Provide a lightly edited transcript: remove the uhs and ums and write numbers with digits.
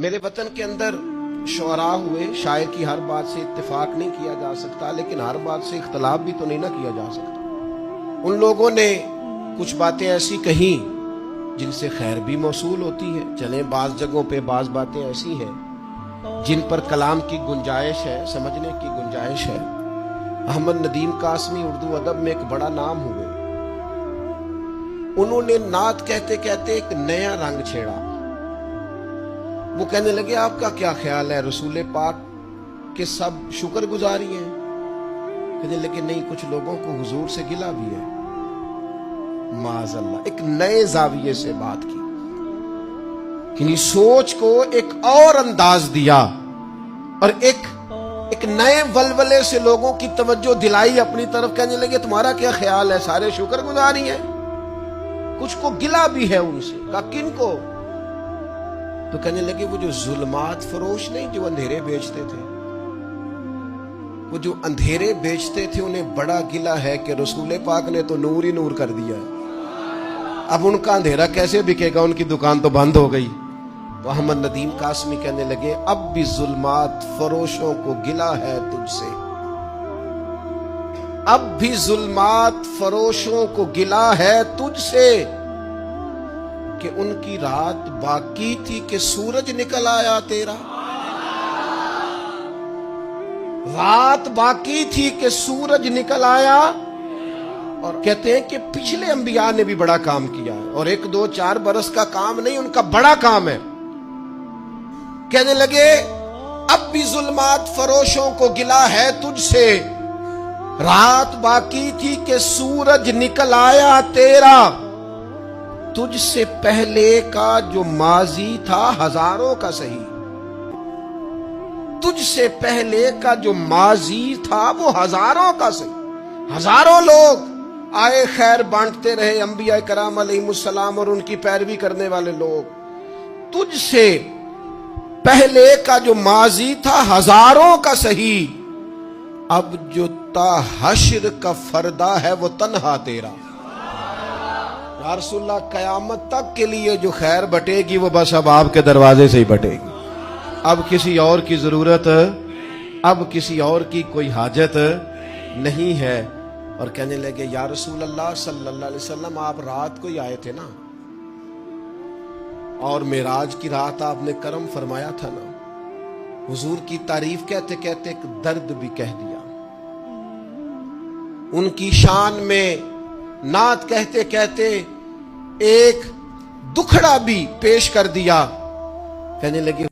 میرے وطن کے اندر شعراء ہوئے، شاعر کی ہر بات سے اتفاق نہیں کیا جا سکتا، لیکن ہر بات سے اختلاف بھی تو نہیں نہ کیا جا سکتا۔ ان لوگوں نے کچھ باتیں ایسی کہیں جن سے خیر بھی موصول ہوتی ہے، چلیں بعض جگہوں پہ بعض باتیں ایسی ہیں جن پر کلام کی گنجائش ہے، سمجھنے کی گنجائش ہے۔ احمد ندیم قاسمی اردو ادب میں ایک بڑا نام ہوئے، انہوں نے نعت کہتے کہتے ایک نیا رنگ چھیڑا۔ وہ کہنے لگے آپ کا کیا خیال ہے رسول پاک کے سب شکر گزاری ہیں؟ کہنے لگے نہیں، کچھ لوگوں کو حضور سے گلہ بھی ہے۔ معاذ اللہ، ایک نئے زاویے سے بات کی، یعنی سوچ کو ایک اور انداز دیا اور ایک نئے ولولے سے لوگوں کی توجہ دلائی اپنی طرف۔ کہنے لگے تمہارا کیا خیال ہے، سارے شکر گزاری ہیں؟ کچھ کو گلہ بھی ہے ان سے۔ کہا کن کو؟ تو کہنے لگے وہ جو ظلمات فروش نہیں، جو اندھیرے بیچتے تھے، وہ جو اندھیرے بیچتے تھے انہیں بڑا گلہ ہے کہ رسول پاک نے تو نور ہی نور کر دیا، اب ان کا اندھیرا کیسے بکے گا، ان کی دکان تو بند ہو گئی۔ تو احمد ندیم قاسمی کہنے لگے اب بھی ظلمات فروشوں کو گلہ ہے تجھ سے، اب بھی ظلمات فروشوں کو گلہ ہے تجھ سے، کہ ان کی رات باقی تھی کہ سورج نکل آیا تیرا۔ رات باقی تھی کہ سورج نکل آیا۔ اور کہتے ہیں کہ پچھلے انبیاء نے بھی بڑا کام کیا ہے، اور 1 2 4 برس کا کام نہیں، ان کا بڑا کام ہے۔ کہنے لگے اب بھی ظلمات فروشوں کو گلہ ہے تجھ سے، رات باقی تھی کہ سورج نکل آیا تیرا، تجھ سے پہلے کا جو ماضی تھا ہزاروں کا صحیح، تجھ سے پہلے کا جو ماضی تھا وہ ہزاروں کا صحیح۔ ہزاروں لوگ آئے، خیر بانٹتے رہے، انبیاء کرام علیہ السلام اور ان کی پیروی کرنے والے لوگ۔ تجھ سے پہلے کا جو ماضی تھا ہزاروں کا صحیح، اب جو تا حشر کا فردا ہے وہ تنہا تیرا۔ یا رسول اللہ، قیامت تک کے لیے جو خیر بٹے گی وہ بس اب آپ کے دروازے سے ہی بٹے گی، اب کسی اور کی ضرورت، اب کسی اور کی کوئی حاجت نہیں ہے۔ اور کہنے لگے یا رسول اللہ صلی اللہ علیہ وسلم، آپ رات کو ہی آئے تھے نا، اور معراج کی رات آپ نے کرم فرمایا تھا نا۔ حضور کی تعریف کہتے کہتے ایک درد بھی کہہ دیا، ان کی شان میں نعت کہتے کہتے ایک دکھڑا بھی پیش کر دیا۔ کہنے لگے